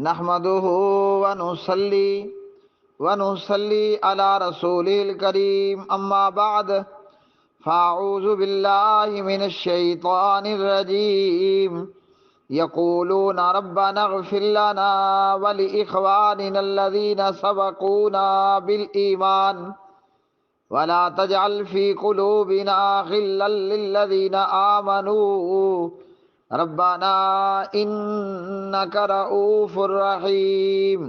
نحمده ونصلي على رسوله الكريم اما بعد فاعوذ بالله من الشيطان الرجيم يقولون ربنا اغفر لنا ولإخواننا الذين سبقونا بالإيمان ولا تجعل في قلوبنا غلا للذين آمنوا ربنا إنك رؤوف رحيم.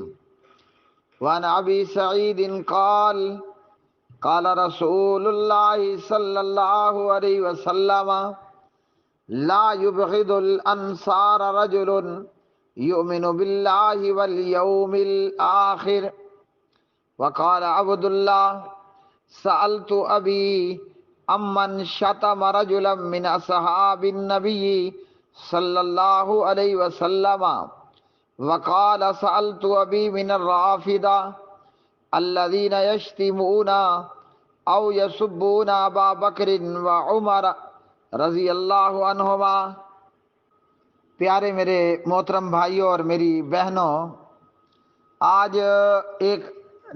وعن أبي سعيد قال قال رسول الله صلى الله عليه وسلم لا يبغض الأنصار رجل يؤمن بالله واليوم الآخر. وقال عبد الله سألت أبي أمن شتم رجلا من أصحاب النبي صلى الله عليه وسلم وقال سألت أبي من الرافضة الذين يشتمون أو يسبون أبا بكر وعمر رضی اللہ عنہما۔ پیارے میرے محترم بھائیوں اور میری بہنوں، آج ایک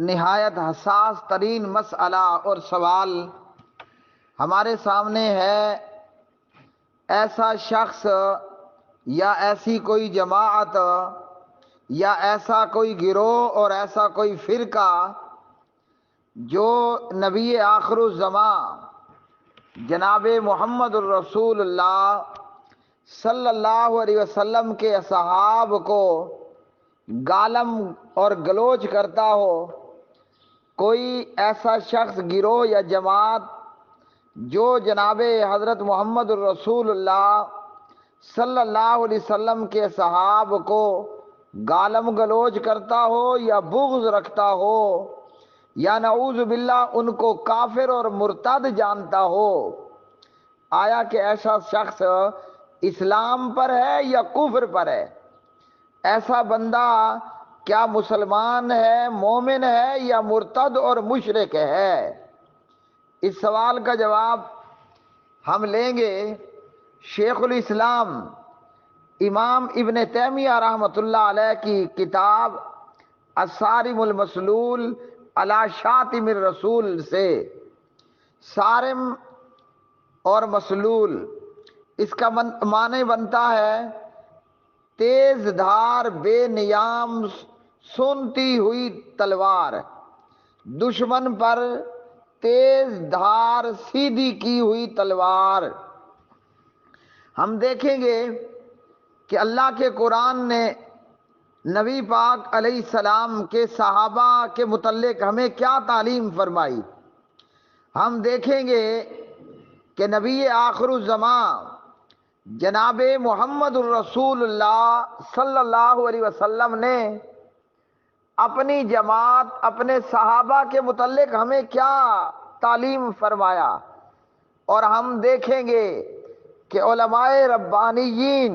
نہایت حساس ترین مسئلہ اور سوال ہمارے سامنے ہے۔ ایسا شخص یا ایسی کوئی جماعت یا ایسا کوئی گروہ اور ایسا کوئی فرقہ جو نبی آخر الزمان جناب محمد الرسول اللہ صلی اللہ علیہ وسلم کے اصحاب کو گالم اور گلوچ کرتا ہو، کوئی ایسا شخص، گروہ یا جماعت جو جناب حضرت محمد الرسول اللہ صلی اللہ علیہ وسلم کے اصحاب کو گالم گلوچ کرتا ہو یا بغض رکھتا ہو یا نعوذ باللہ ان کو کافر اور مرتد جانتا ہو، آیا کہ ایسا شخص اسلام پر ہے یا کفر پر ہے؟ ایسا بندہ کیا مسلمان ہے، مومن ہے یا مرتد اور مشرک ہے؟ اس سوال کا جواب ہم لیں گے شیخ الاسلام امام ابن تیمیہ رحمۃ اللہ علیہ کی کتاب الصارم المسلول علی شاتم الرسول سے۔ صارم اور مسلول، اس کا معنی بنتا ہے تیز دھار بے نیام سونتی ہوئی تلوار، دشمن پر تیز دھار سیدھی کی ہوئی تلوار۔ ہم دیکھیں گے کہ اللہ کے قرآن نے نبی پاک علیہ السلام کے صحابہ کے متعلق ہمیں کیا تعلیم فرمائی۔ ہم دیکھیں گے کہ نبی آخر الزمان جناب محمد الرسول اللہ صلی اللہ علیہ وسلم نے اپنی جماعت، اپنے صحابہ کے متعلق ہمیں کیا تعلیم فرمایا، اور ہم دیکھیں گے کہ علماء ربانیین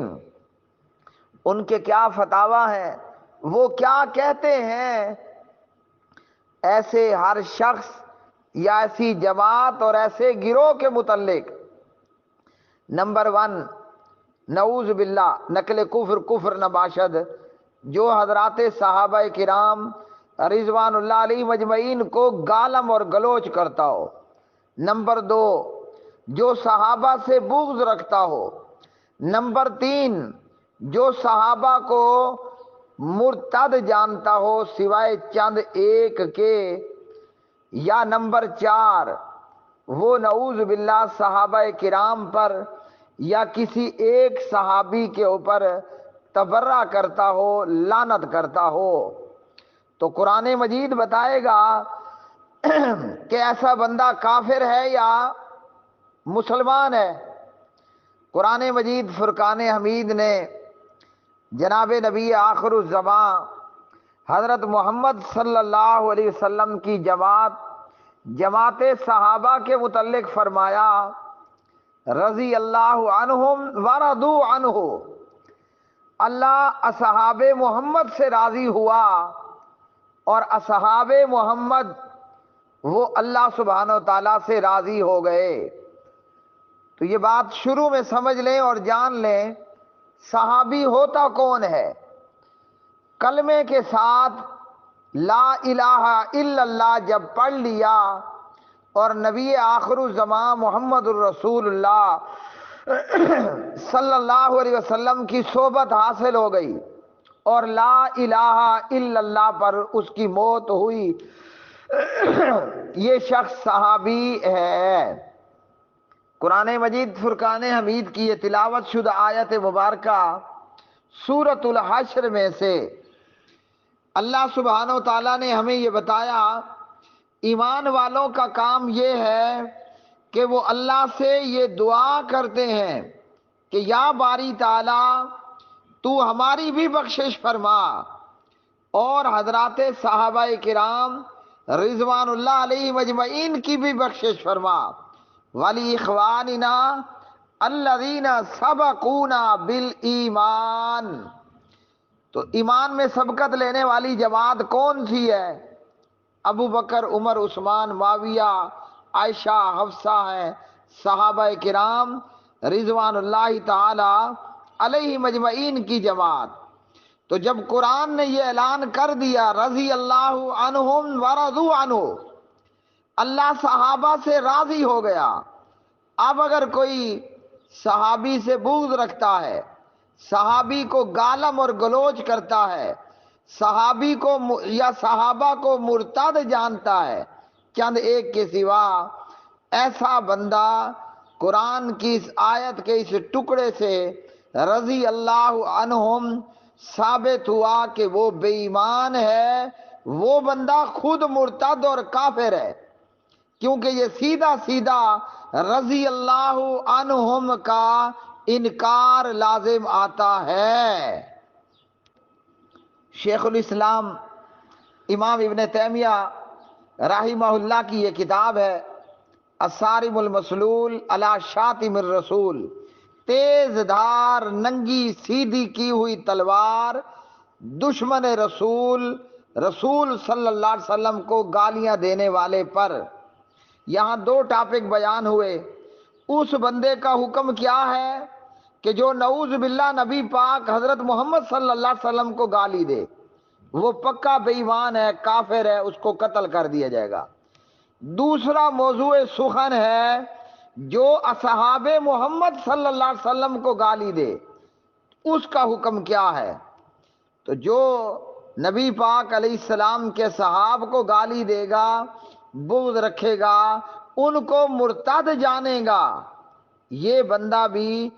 ان کے کیا فتاوی ہیں، وہ کیا کہتے ہیں ایسے ہر شخص یا ایسی جماعت اور ایسے گروہ کے متعلق۔ نمبر 1، نعوذ باللہ نقل کفر نباشد، جو حضرات صحابہ کرام رضوان اللہ علیہ مجمعین کو گالم اور گلوچ کرتا ہو۔ نمبر 2، جو صحابہ سے بغض رکھتا ہو۔ نمبر 3، جو صحابہ کو مرتد جانتا ہو سوائے چند ایک کے۔ یا نمبر 4، وہ نعوذ باللہ صحابہ کرام پر یا کسی ایک صحابی کے اوپر تبرہ کرتا ہو، لعنت کرتا ہو۔ تو قرآن مجید بتائے گا کہ ایسا بندہ کافر ہے یا مسلمان ہے۔ قرآن مجید فرقان حمید نے جناب نبی آخر الزمان حضرت محمد صلی اللہ علیہ وسلم کی جماعت صحابہ کے متعلق فرمایا رضی اللہ عنہم ورضوا عنہ، اللہ اصحاب محمد سے راضی ہوا اور اصحاب محمد وہ اللہ سبحانہ و تعالیٰ سے راضی ہو گئے۔ تو یہ بات شروع میں سمجھ لیں اور جان لیں، صحابی ہوتا کون ہے؟ کلمے کے ساتھ لا الہ الا اللہ جب پڑھ لیا اور نبی آخر الزمان محمد الرسول اللہ صلی اللہ علیہ وسلم کی صحبت حاصل ہو گئی اور لا الہ الا اللہ پر اس کی موت ہوئی، یہ شخص صحابی ہے۔ قرآن مجید فرقان حمید کی یہ تلاوت شدہ آیت مبارکہ سورۃ الحشر میں سے اللہ سبحانہ و تعالیٰ نے ہمیں یہ بتایا ایمان والوں کا کام یہ ہے کہ وہ اللہ سے یہ دعا کرتے ہیں کہ یا باری تعالیٰ تو ہماری بھی بخشش فرما اور حضرات صحابہ کرام رضوان اللہ علیہ مجمعین کی بھی بخشش فرما، ولی اخواننا الذین سبقونا بالایمان۔ تو ایمان میں سبقت لینے والی جماعت کون سی ہے؟ ابو بکر، عمر، عثمان، معاویہ، عائشہ، حفصہ ہیں، صحابہ کرام رضوان اللہ تعالی علیہ مجمعین کی جماعت۔ تو جب قرآن نے یہ اعلان کر دیا رضی اللہ عنہم ورضوا عنہ، اللہ صحابہ سے راضی ہو گیا، اب اگر کوئی صحابی سے بغض رکھتا ہے، صحابی کو گالم اور گلوچ کرتا ہے، صحابی کو یا صحابہ کو مرتد جانتا ہے چند ایک کے سوا، ایسا بندہ قرآن کی اس آیت کے اس ٹکڑے سے رضی اللہ عنہم ثابت ہوا کہ وہ بے ایمان ہے، وہ بندہ خود مرتد اور کافر ہے، کیونکہ یہ سیدھا سیدھا رضی اللہ عنہم کا انکار لازم آتا ہے۔ شیخ الاسلام امام ابن تیمیہ رحمہ اللہ کی یہ کتاب ہے الصارم المسلول علی شاتم الرسول، تیز دھار ننگی سیدھی کی ہوئی تلوار دشمن رسول صلی اللہ علیہ وسلم کو گالیاں دینے والے پر۔ یہاں دو ٹاپک بیان ہوئے، اس بندے کا حکم کیا ہے کہ جو نعوذ باللہ نبی پاک حضرت محمد صلی اللہ علیہ وسلم کو گالی دے، وہ پکا بے ایمان ہے، کافر ہے، اس کو قتل کر دیا جائے گا۔ دوسرا موضوع سخن ہے جو اصحاب محمد صلی اللہ علیہ وسلم کو گالی دے، اس کا حکم کیا ہے؟ تو جو نبی پاک علیہ السلام کے صحاب کو گالی دے گا، بغض رکھے گا، ان کو مرتد جانے گا، یہ بندہ بھی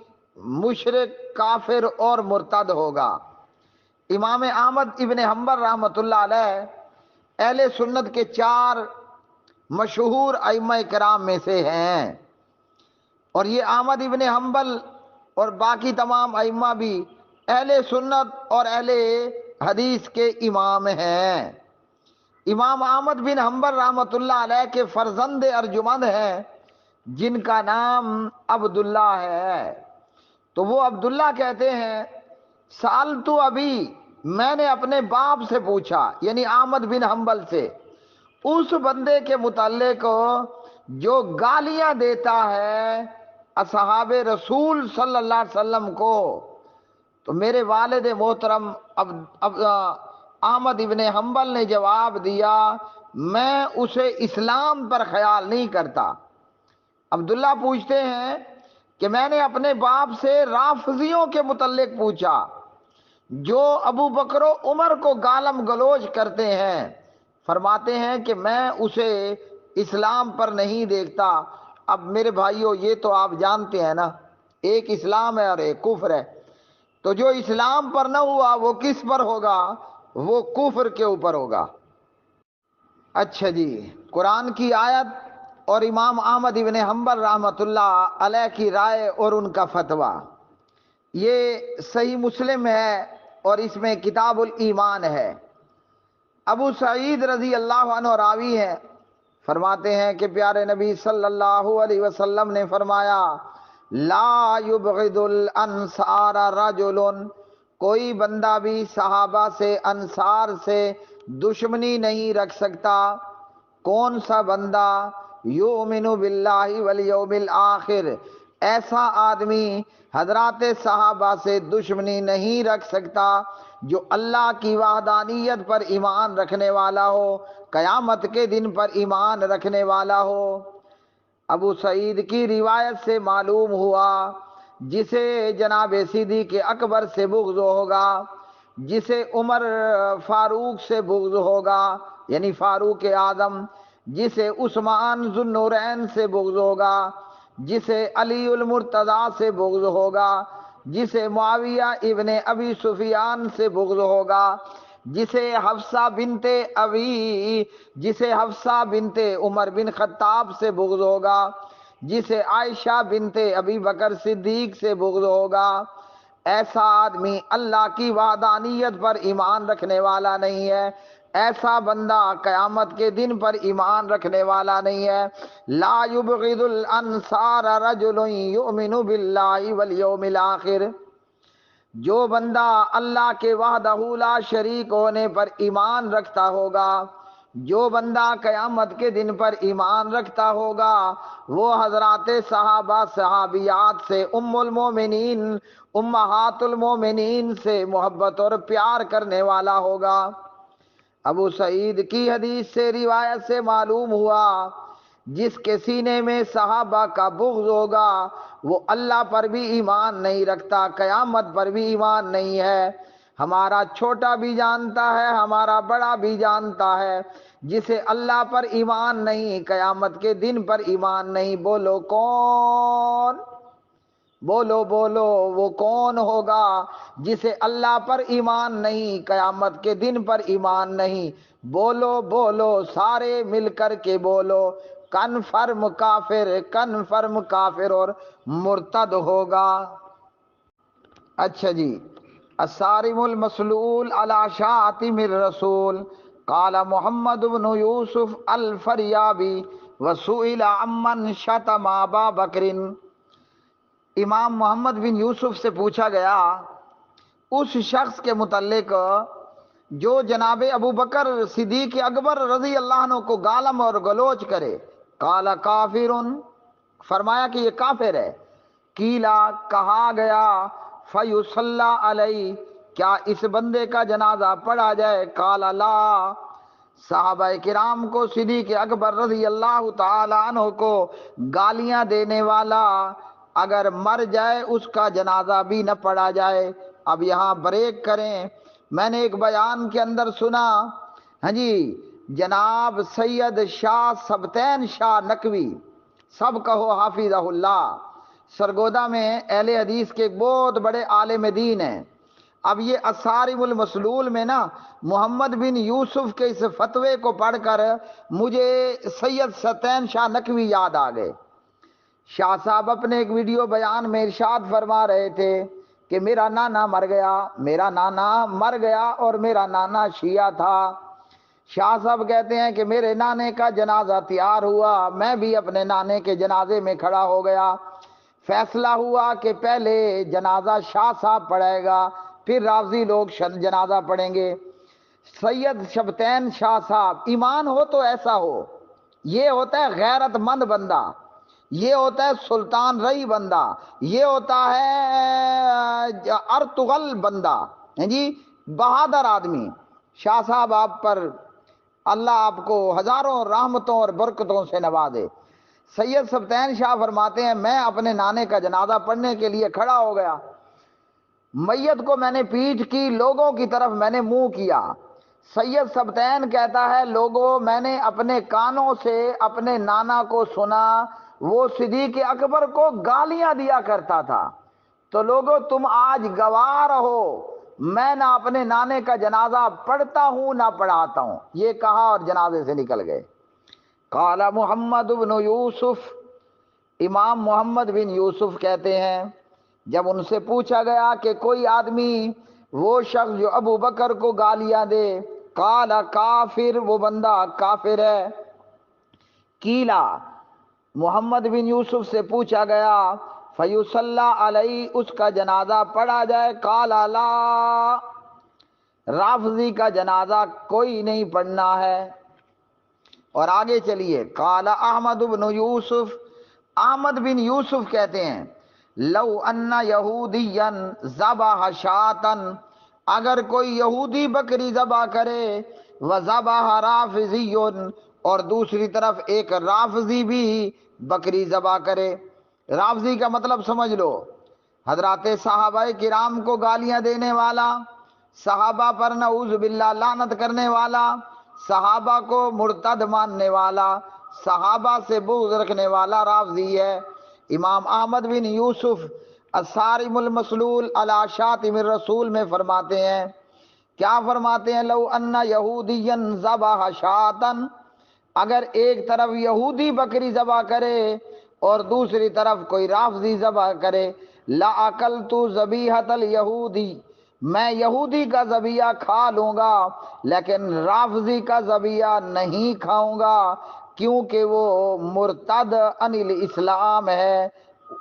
مشرک، کافر اور مرتد ہوگا۔ امام احمد ابن حنبل رحمۃ اللہ علیہ اہل سنت کے 4 مشہور ائمہ کرام میں سے ہیں، اور یہ احمد ابن حنبل اور باقی تمام ائمہ بھی اہل سنت اور اہل حدیث کے امام ہیں۔ امام احمد بن حنبل رحمۃ اللہ علیہ کے فرزند ارجمند ہیں جن کا نام عبداللہ ہے، تو وہ عبداللہ کہتے ہیں سالتو ابھی، میں نے اپنے باپ سے پوچھا، یعنی احمد بن حنبل سے، اس بندے کے متعلق جو گالیاں دیتا ہے اصحاب رسول صلی اللہ علیہ وسلم کو، تو میرے والد محترم احمد ابن حنبل نے جواب دیا میں اسے اسلام پر خیال نہیں کرتا۔ عبداللہ پوچھتے ہیں کہ میں نے اپنے باپ سے رافضیوں کے متعلق پوچھا جو ابو بکر و عمر کو گالم گلوچ کرتے ہیں، فرماتے ہیں کہ میں اسے اسلام پر نہیں دیکھتا۔ اب میرے بھائیو یہ تو آپ جانتے ہیں نا، ایک اسلام ہے اور ایک کفر ہے، تو جو اسلام پر نہ ہوا وہ کس پر ہوگا؟ وہ کفر کے اوپر ہوگا۔ اچھا جی، قرآن کی آیت اور امام احمد ابن حنبل رحمۃ اللہ علیہ کی رائے اور ان کا فتویٰ، یہ صحیح مسلم ہے اور اس میں کتاب الایمان ہے۔ ابو سعید رضی اللہ عنہ راوی ہیں، فرماتے ہیں کہ پیارے نبی صلی اللہ علیہ وسلم نے فرمایا لا یبغض الانصار رجل، کوئی بندہ بھی صحابہ سے، انصار سے دشمنی نہیں رکھ سکتا۔ کون سا بندہ؟ یؤمن باللہ والیوم الآخر، ایسا آدمی حضرات صحابہ سے دشمنی نہیں رکھ سکتا جو اللہ کی وحدانیت پر ایمان رکھنے والا ہو، قیامت کے دن پر ایمان رکھنے والا ہو۔ ابو سعید کی روایت سے معلوم ہوا جسے جناب صدیق اکبر سے بغض ہوگا، جسے عمر فاروق سے بغض ہوگا یعنی فاروق اعظم، جسے عثمان ذو النورین سے بغض ہوگا، جسے علی المرتضیٰ سے بغض ہوگا، جسے معاویہ ابن ابی سفیان سے بغض ہوگا، جسے حفصہ بنت عمر بن خطاب سے بغض ہوگا، جسے عائشہ بنت ابی بکر صدیق سے بغض ہوگا، ایسا آدمی اللہ کی وحدانیت پر ایمان رکھنے والا نہیں ہے، ایسا بندہ قیامت کے دن پر ایمان رکھنے والا نہیں ہے۔ لا یبغض الانصار رجل یؤمن باللہ والیوم الآخر، جو بندہ اللہ کے وحدہ لا شریک ہونے پر ایمان رکھتا ہوگا، جو بندہ قیامت کے دن پر ایمان رکھتا ہوگا، وہ حضرات صحابہ صحابیات سے، ام المومنین امہات المومنین سے محبت اور پیار کرنے والا ہوگا۔ ابو سعید کی حدیث سے روایت سے معلوم ہوا جس کے سینے میں صحابہ کا بغض ہوگا وہ اللہ پر بھی ایمان نہیں رکھتا، قیامت پر بھی ایمان نہیں ہے۔ ہمارا چھوٹا بھی جانتا ہے، ہمارا بڑا بھی جانتا ہے، جسے اللہ پر ایمان نہیں، قیامت کے دن پر ایمان نہیں، بولو کون؟ بولو بولو وہ کون ہوگا جسے اللہ پر ایمان نہیں، قیامت کے دن پر ایمان نہیں؟ بولو بولو سارے مل کر کے بولو، کنفرم کافر اور مرتد ہوگا۔ اچھا جی، الصارم المسلول علی شاتم الرسول قال محمد بن یوسف الفریابی وسئل عمن شتم ابا بکر، امام محمد بن یوسف سے پوچھا گیا اس شخص کے متعلق جو جناب ابو بکر صدیق اکبر رضی اللہ عنہ کو گالم اور گلوچ کرے، قال کافر، فرمایا کہ یہ کافر ہے۔ قیلا، کہا گیا، فیصلی علیہ، کیا اس بندے کا جنازہ پڑھا جائے؟ قال لا، صحابہ کرام کو صدیق اکبر رضی اللہ تعالی عنہ کو گالیاں دینے والا اگر مر جائے اس کا جنازہ بھی نہ پڑھا جائے۔ اب یہاں بریک کریں، میں نے ایک بیان کے اندر سنا، ہاں جی، جناب سید شاہ سبتین شاہ نقوی، سب کہو حافظہ اللہ، سرگودا میں اہل حدیث کے ایک بہت بڑے عالم دین ہیں۔ اب یہ الصارم المسلول میں نا محمد بن یوسف کے اس فتوے کو پڑھ کر مجھے سید سبتین شاہ نقوی یاد آ گئے۔ شاہ صاحب اپنے ایک ویڈیو بیان میں ارشاد فرما رہے تھے کہ میرا نانا مر گیا اور میرا نانا شیعہ تھا۔ شاہ صاحب کہتے ہیں کہ میرے نانے کا جنازہ تیار ہوا، میں بھی اپنے نانے کے جنازے میں کھڑا ہو گیا۔ فیصلہ ہوا کہ پہلے جنازہ شاہ صاحب پڑھائے گا، پھر رافضی لوگ جنازہ پڑھیں گے۔ سید شبتین شاہ صاحب، ایمان ہو تو ایسا ہو، یہ ہوتا ہے غیرت مند بندہ، یہ ہوتا ہے سلطان رئی بندہ، یہ ہوتا ہے ارطغرل بندہ، جی بہادر آدمی۔ شاہ صاحب آپ پر اللہ آپ کو ہزاروں رحمتوں اور برکتوں سے نوازے۔ سید سبتین شاہ فرماتے ہیں میں اپنے نانے کا جنازہ پڑھنے کے لیے کھڑا ہو گیا، میت کو میں نے پیٹھ کی، لوگوں کی طرف میں نے منہ کیا۔ سید سبتین کہتا ہے لوگوں، میں نے اپنے کانوں سے اپنے نانا کو سنا، وہ صدیق اکبر کو گالیاں دیا کرتا تھا، تو لوگوں تم آج گواہ رہو، میں نہ اپنے نانے کا جنازہ پڑھتا ہوں نہ پڑھاتا ہوں۔ یہ کہا اور جنازے سے نکل گئے۔ قال محمد بن یوسف، امام محمد بن یوسف کہتے ہیں جب ان سے پوچھا گیا کہ کوئی آدمی وہ شخص جو ابو بکر کو گالیاں دے، قال کافر، وہ بندہ کافر ہے۔ قیلا، محمد بن یوسف سے پوچھا گیا فیصلی علیہ، اس کا جنازہ پڑھا جائے؟ قال لا، رافضی کا جنازہ کوئی نہیں پڑھنا ہے۔ اور آگے چلیے، قال احمد بن یوسف، احمد بن یوسف کہتے ہیں لو ان یہودیا ذبح شاۃ، اگر کوئی یہودی بکری ذبح کرے وذبح رافضی، اور دوسری طرف ایک رافضی بھی بکری ذبح کرے. رافضی کا مطلب سمجھ لو، حضرات صحابہ کرام کو گالیاں دینے والا، صحابہ پر نعوذ باللہ لعنت کرنے والا، صحابہ کو مرتد ماننے والا، صحابہ سے بغض رکھنے والا رافضی ہے. امام احمد بن یوسف الصارم المسلول علی شاتم الرسول میں فرماتے ہیں، کیا فرماتے ہیں؟ لو ان یہودیا ذبح شاطن، اگر ایک طرف یہودی بکری ذبح کرے اور دوسری طرف کوئی رافضی ذبح کرے، لَأَكَلْتُ ذَبِیحَةَ الْیَہُودِ، میں یہودی کا ذبیحہ کھا لوں گا لیکن رافضی کا ذبیحہ نہیں کھاؤں گا، کیونکہ وہ مرتد عن الاسلام ہے.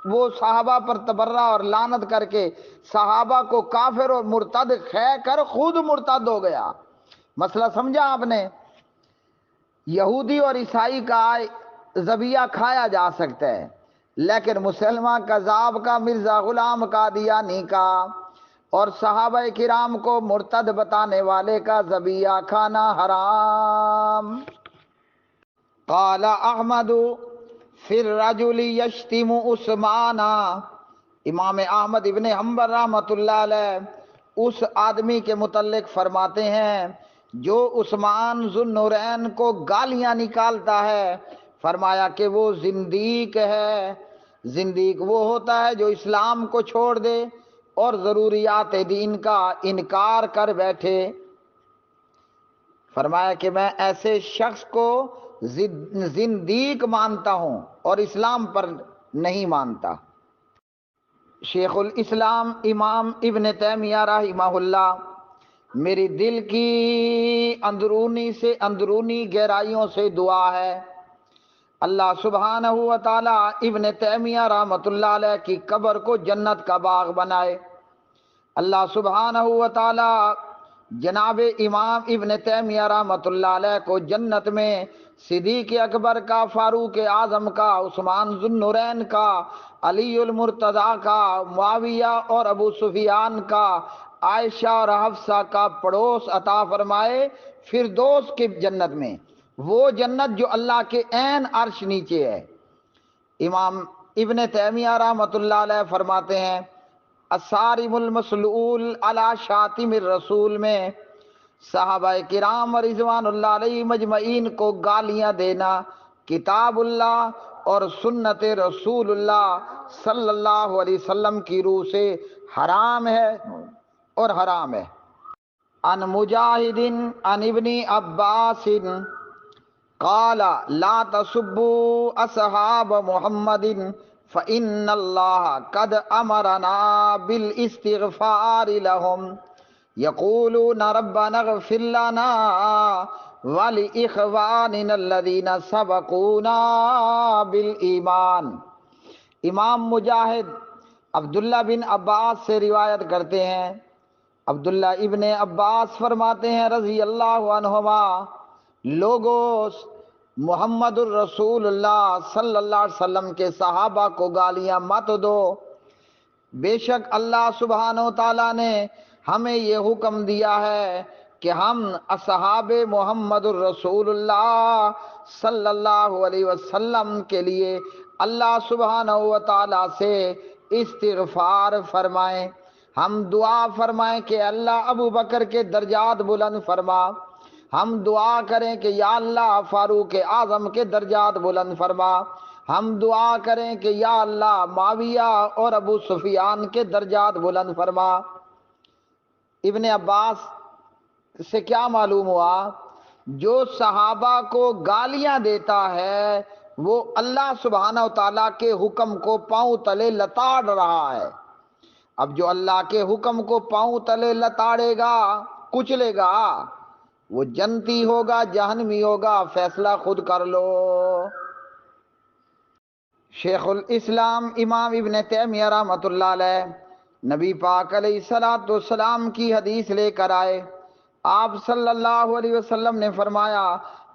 وہ صحابہ پر تبرہ اور لعنت کر کے صحابہ کو کافر اور مرتد کہہ کر خود مرتد ہو گیا. مسئلہ سمجھا آپ نے؟ یہودی اور عیسائی کا ذبیحہ کھایا جا سکتا ہے، لیکن مسلمان کذاب کا، مرزا غلام قادیانی کا اور صحابہ کرام کو مرتد بتانے والے کا ذبیحہ کھانا حرام. قال احمد فی الرجل یشتم عثمانا، امام احمد ابن حنبل رحمۃ اللہ علیہ اس آدمی کے متعلق فرماتے ہیں جو عثمان ذو النورین کو گالیاں نکالتا ہے، فرمایا کہ وہ زندیق ہے. زندیق وہ ہوتا ہے جو اسلام کو چھوڑ دے اور ضروریات دین کا انکار کر بیٹھے. فرمایا کہ میں ایسے شخص کو زندیق مانتا ہوں اور اسلام پر نہیں مانتا. شیخ الاسلام امام ابن تیمیہ رحمہ اللہ، میری دل کی اندرونی سے اندرونی گہرائیوں سے دعا ہے اللہ سبحانہ و تعالی ابن تیمیہ رحمۃ اللہ علیہ کی قبر کو جنت کا باغ بنائے. اللہ سبحانہ و تعالی جناب امام ابن تیمیہ رحمۃ اللہ علیہ کو جنت میں صدیق اکبر کا، فاروق اعظم کا، عثمان ذو النورین کا، علی المرتضیٰ کا، معاویہ اور ابو سفیان کا، عائشہ اور حفصہ کا پڑوس عطا فرمائے فردوس کی جنت میں، وہ جنت جو اللہ کے عین عرش نیچے ہے. امام ابن تیمیہ رحمۃ اللہ علیہ فرماتے ہیں الصارم المسلول علی شاتم الرسول میں صحابہ کرام رضوان اللہ علیہ مجمعین کو گالیاں دینا کتاب اللہ اور سنت رسول اللہ صلی اللہ علیہ وسلم کی روح سے حرام ہے اور حرام ہے. عن مجاہد عن ابن عباس قال لا تسبوا اصحاب محمد فإن اللہ قد امرنا بالاستغفار لهم یقولون ربنا اغفر لنا ولإخواننا الذین سبقونا بالایمان. امام مجاہد عبداللہ بن عباس سے روایت کرتے ہیں، عبداللہ ابن عباس فرماتے ہیں رضی اللہ عنہما، لوگوں محمد الرسول اللہ صلی اللہ علیہ وسلم کے صحابہ کو گالیاں مت دو، بے شک اللہ سبحانہ و تعالیٰ نے ہمیں یہ حکم دیا ہے کہ ہم اصحاب محمد الرسول اللہ صلی اللہ علیہ وسلم کے لیے اللہ سبحانہ و تعالیٰ سے استغفار فرمائیں. ہم دعا فرمائیں کہ اللہ ابو بکر کے درجات بلند فرما، ہم دعا کریں کہ یا اللہ فاروق اعظم کے درجات بلند فرما، ہم دعا کریں کہ یا اللہ معاویہ اور ابو سفیان کے درجات بلند فرما. ابن عباس سے کیا معلوم ہوا؟ جو صحابہ کو گالیاں دیتا ہے وہ اللہ سبحانہ و تعالیٰ کے حکم کو پاؤں تلے لتاڑ رہا ہے. اب جو اللہ کے حکم کو پاؤں تلے لتاڑے گا، کچلے گا، وہ جنتی ہوگا جہنمی ہوگا، فیصلہ خود کر لو. شیخ الاسلام امام ابن تیمیہ رحمۃ اللہ علیہ نبی پاک علیہ الصلوۃ والسلام کی حدیث لے کر آئے. آپ صلی اللہ علیہ وسلم نے فرمایا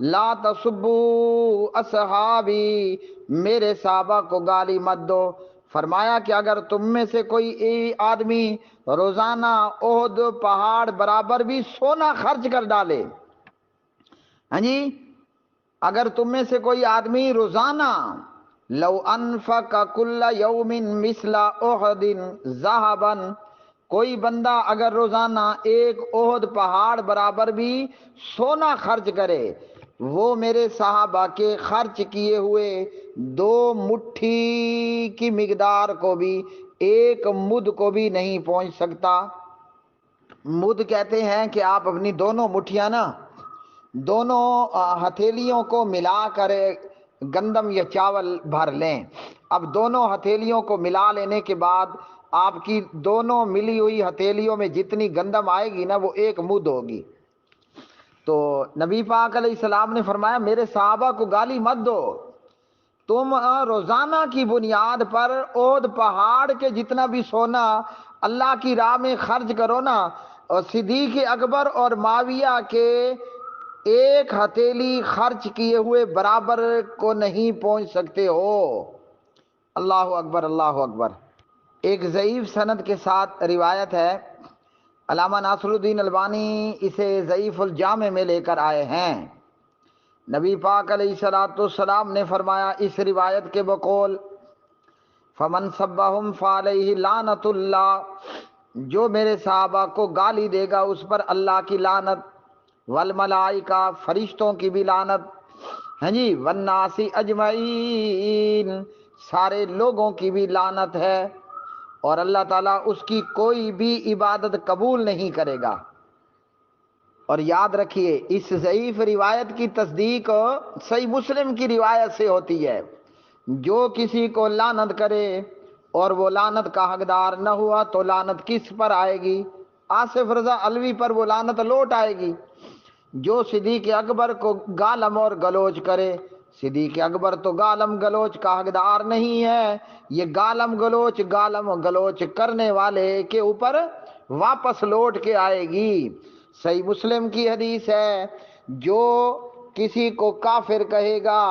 لا تسبوا اصحابی، میرے صحابہ کو گالی مت دو، فرمایا کہ اگر تم میں سے کوئی آدمی روزانہ احد پہاڑ برابر بھی سونا خرچ کر ڈالے، ہاں جی، اگر تم میں سے کوئی آدمی روزانہ لو انفق کل یوم مثل احد ذهبا، کوئی بندہ اگر روزانہ ایک احد پہاڑ برابر بھی سونا خرچ کرے، وہ میرے صحابہ کے خرچ کیے ہوئے 2 مٹھی کی مقدار کو بھی، 1 مد کو بھی نہیں پہنچ سکتا۔ مد کہتے ہیں کہ آپ اپنی دونوں مٹھیاں نا، دونوں ہتھیلیوں کو ملا کر گندم یا چاول بھر لیں۔ اب دونوں ہتھیلیوں کو ملا لینے کے بعد آپ کی دونوں ملی ہوئی ہتھیلیوں میں جتنی گندم آئے گی نا، وہ 1 مد ہوگی۔ تو نبی پاک علیہ السلام نے فرمایا میرے صحابہ کو گالی مت دو، تم روزانہ کی بنیاد پر احد پہاڑ کے جتنا بھی سونا اللہ کی راہ میں خرچ کرو نا، اور صدیق اکبر اور معاویہ کے 1 ہتھیلی خرچ کیے ہوئے برابر کو نہیں پہنچ سکتے ہو۔ اللہ اکبر، اللہ اکبر۔ ایک ضعیف سند کے ساتھ روایت ہے، علامہ ناصر الدین البانی اسے ضعیف الجامع میں لے کر آئے ہیں۔ نبی پاک علیہ الصلوۃ والسلام نے فرمایا اس روایت کے بقول، فمن سبہم فعلیہ لعنت اللہ، جو میرے صحابہ کو گالی دے گا اس پر اللہ کی لعنت، والملائکہ، فرشتوں کی بھی لعنت، ہاں جی، والناس اجمعین، سارے لوگوں کی بھی لعنت ہے، اور اللہ تعالیٰ اس کی کوئی بھی عبادت قبول نہیں کرے گا۔ اور یاد رکھیے اس ضعیف روایت کی تصدیق صحیح مسلم کی روایت سے ہوتی ہے، جو کسی کو لعنت کرے اور وہ لعنت کا حقدار نہ ہوا تو لعنت کس پر آئے گی؟ آصف رضا علوی پر وہ لعنت لوٹ آئے گی۔ جو صدیق اکبر کو گالم اور گلوچ کرے، صدیق اکبر تو گالم گلوچ کا حقدار نہیں ہے، یہ گالم گلوچ کرنے والے کے اوپر واپس لوٹ کے آئے گی۔ صحیح مسلم کی حدیث ہے، جو کسی کو کافر کہے گا،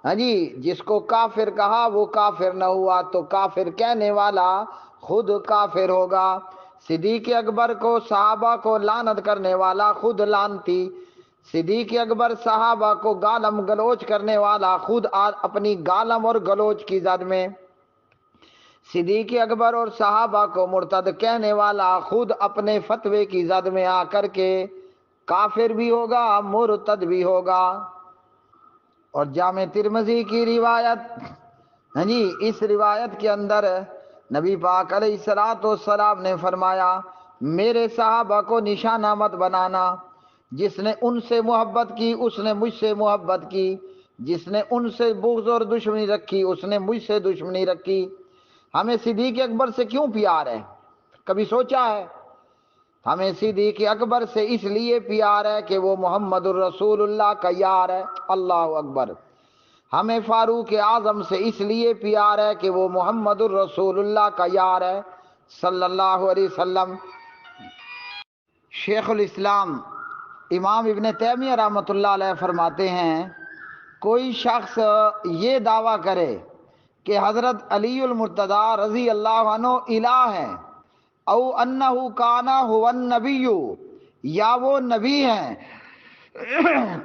ہاں جی، جس کو کافر کہا وہ کافر نہ ہوا تو کافر کہنے والا خود کافر ہوگا۔ صدیق اکبر کو صحابہ کو لعنت کرنے والا خود لعنتی، صدیق اکبر صحابہ کو گالم گلوچ کرنے والا خود اپنی گالم اور گلوچ کی زد میں، صدیق اکبر اور صحابہ کو مرتد کہنے والا خود اپنے فتوے کی زد میں آ کر کے کافر بھی ہوگا، مرتد بھی ہوگا۔ اور جامع ترمذی کی روایت، ہاں جی، اس روایت کے اندر نبی پاک علیہ الصلوۃ والسلام نے فرمایا میرے صحابہ کو نشانہ مت بنانا، جس نے ان سے محبت کی اس نے مجھ سے محبت کی، جس نے ان سے بغض اور دشمنی رکھی اس نے مجھ سے دشمنی رکھی۔ ہمیں صدیق اکبر سے کیوں پیار ہے؟ کبھی سوچا ہے؟ ہمیں صدیق اکبر سے اس لیے پیار ہے کہ وہ محمد الرسول اللہ کا یار ہے، اللہ اکبر۔ ہمیں فاروق اعظم سے اس لیے پیار ہے کہ وہ محمد الرسول اللہ کا یار ہے، صلی اللہ علیہ وسلم۔ شیخ الاسلام امام ابن تیمیہ رحمۃ اللہ علیہ فرماتے ہیں، کوئی شخص یہ دعویٰ کرے کہ حضرت علی المرتضیٰ رضی اللہ عنہ الہ ہیں، او انہ کان هو النبی، یا وہ نبی ہیں،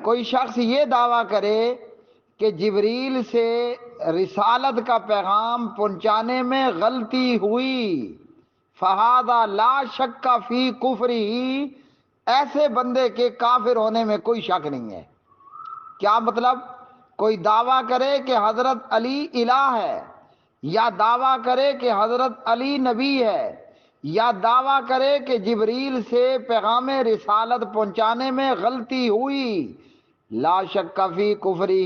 کوئی شخص یہ دعویٰ کرے کہ جبریل سے رسالت کا پیغام پہنچانے میں غلطی ہوئی، فہذا لا شک فی کفرہ، ایسے بندے کے کافر ہونے میں کوئی شک نہیں ہے۔ کیا مطلب؟ کوئی دعویٰ کرے کہ حضرت علی الہ ہے، یا دعویٰ کرے کہ حضرت علی نبی ہے، یا دعویٰ کرے کہ جبریل سے پیغام رسالت پہنچانے میں غلطی ہوئی، لا شک فی کفرہ،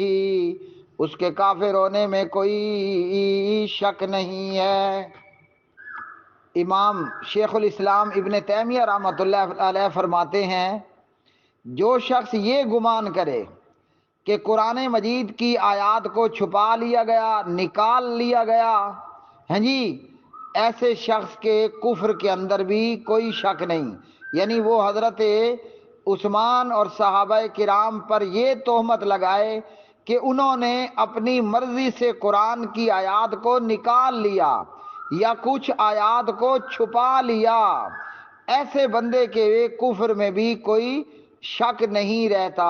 اس کے کافر ہونے میں کوئی شک نہیں ہے۔ امام شیخ الاسلام ابن تیمیہ رحمۃ اللہ علیہ فرماتے ہیں، جو شخص یہ گمان کرے کہ قرآن مجید کی آیات کو چھپا لیا گیا، نکال لیا گیا، ہاں جی، ایسے شخص کے کفر کے اندر بھی کوئی شک نہیں۔ یعنی وہ حضرت عثمان اور صحابہ کرام پر یہ تہمت لگائے کہ انہوں نے اپنی مرضی سے قرآن کی آیات کو نکال لیا، یا کچھ آیات کو چھپا لیا، ایسے بندے کے کفر میں بھی کوئی شک نہیں رہتا۔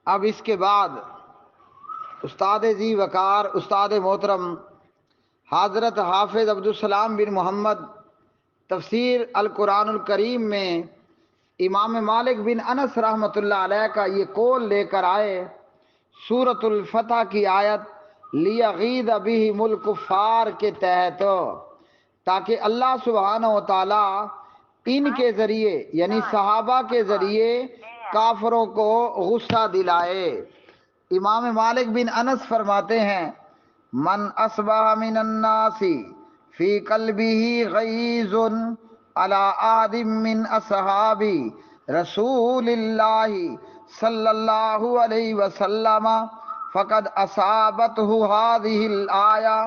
اب اس کے بعد استاد ذی وقار، استاد محترم حضرت حافظ عبدالسلام بن محمد تفسیر القرآن الکریم میں امام مالک بن انس رحمۃ اللہ علیہ کا یہ قول لے کر آئے، سورۃ الفتح کی آیت لیغیظ بہم الکفار کے تحت، تاکہ اللہ سبحانہ و تعالی ان کے ذریعے یعنی صحابہ کے ذریعے کافروں کو غصہ دلائے۔ امام مالک بن انس فرماتے ہیں من اصبح من الناس فی قلبہ غیظ علی احد من اصحاب رسول اللہ صلی اللہ علیہ وسلم فقد اصابتہ ہذہ الآیہ،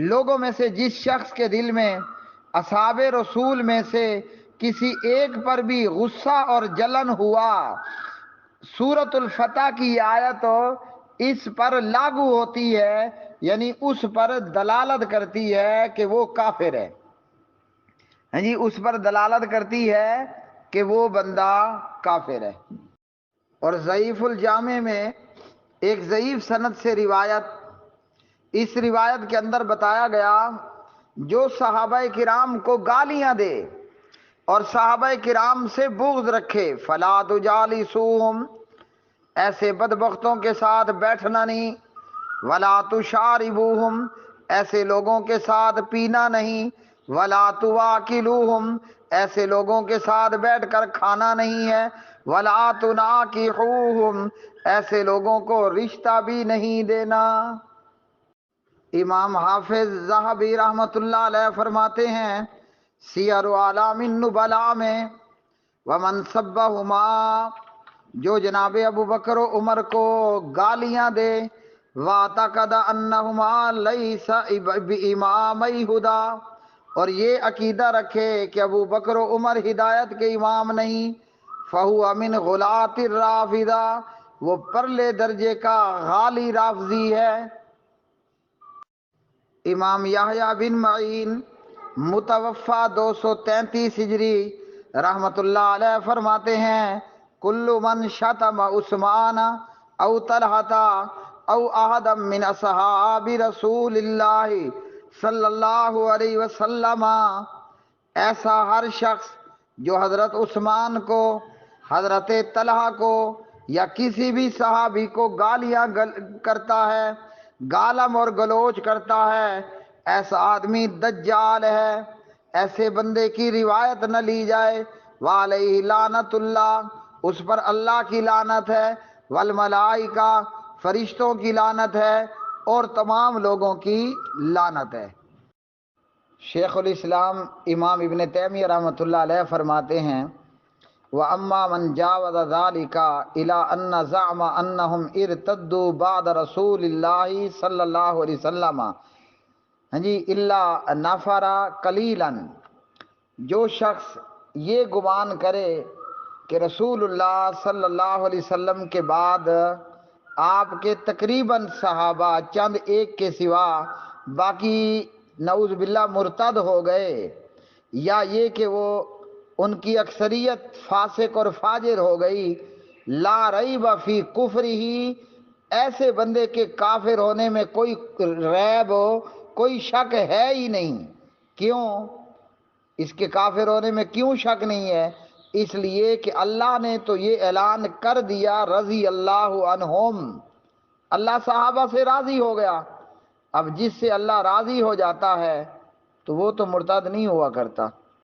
لوگوں میں سے جس شخص کے دل میں اصحاب رسول میں سے کسی ایک پر بھی غصہ اور جلن ہوا، سورۃ الفتح کی آیت اس پر لاگو ہوتی ہے، یعنی اس پر دلالت کرتی ہے کہ وہ کافر ہے۔ ہاں جی، اس پر دلالت کرتی ہے کہ وہ بندہ کافر ہے۔ اور ضعیف الجامع میں ایک ضعیف سند سے روایت، اس روایت کے اندر بتایا گیا جو صحابہ کرام کو گالیاں دے اور صحابہ کرام سے بغض رکھے، فلا تجالسوہم، ایسے بدبختوں کے ساتھ بیٹھنا نہیں، ولا تشاربوہم، ایسے لوگوں کے ساتھ پینا نہیں، ولا تواکلوہم، ایسے لوگوں کے ساتھ بیٹھ کر کھانا نہیں ہے، ولا تناکحوہم، ایسے لوگوں کو رشتہ بھی نہیں دینا۔ امام حافظ ذہبی رحمۃ اللہ علیہ فرماتے ہیں سیر اعلام النبلاء میں ومن سبہما، جو جناب ابو بکر و عمر کو گالیاں دے، واعتقد انہما لیس بامامی ہدی، اور یہ عقیدہ رکھے کہ ابو بکر و عمر ہدایت کے امام نہیں، فہو من غلاۃ الرافضہ، وہ پرلے درجے کا غالی رافضی ہے۔ امام یحییٰ بن معین متوفی 233 ہجری رحمت اللہ علیہ فرماتے ہیں کل من شتم عثمان او طلحۃ او احد من اصحاب رسول اللہ صلی اللہ علیہ وسلم، ایسا ہر شخص جو حضرت عثمان کو، حضرت طلحہ کو یا کسی بھی صحابی کو گالیاں کرتا ہے، گالم اور گلوچ کرتا ہے، ایسا آدمی دجال ہے، ایسے بندے کی روایت نہ لی جائے۔ وعلیہ لعنت اللہ، اس پر اللہ کی لعنت ہے، والملائکہ، فرشتوں کی لعنت ہے، اور تمام لوگوں کی لعنت ہے۔ شیخ الاسلام امام ابن تیمیہ رحمۃ اللہ علیہ فرماتے ہیں وَأَمَّا مَنْ جَاوَزَ ذَلِكَ إِلَىٰ أَنَّ زَعْمَ أَنَّهُمْ ارْتَدُّوا بَعْدَ رسول اللہ صلی اللہ علیہ وسلم ہاں جی إِلَّا نَفَرَ قَلِيلًا، جو شخص یہ گمان کرے کہ رسول اللہ صلی اللہ علیہ وسلم کے بعد آپ کے تقریباً صحابہ چند ایک کے سوا باقی نعوذ باللہ مرتد ہو گئے، یا یہ کہ وہ ان کی اکثریت فاسق اور فاجر ہو گئی، لا ریب فی کفرہ، ایسے بندے کے کافر ہونے میں کوئی ریب ہو، کوئی شک ہے ہی نہیں۔ کیوں اس کے کافر ہونے میں کیوں شک نہیں ہے؟ اس لیے کہ اللہ نے تو یہ اعلان کر دیا رضی اللہ عنہم، اللہ صحابہ سے راضی ہو گیا۔ اب جس سے اللہ راضی ہو جاتا ہے تو وہ تو مرتد نہیں ہوا کرتا۔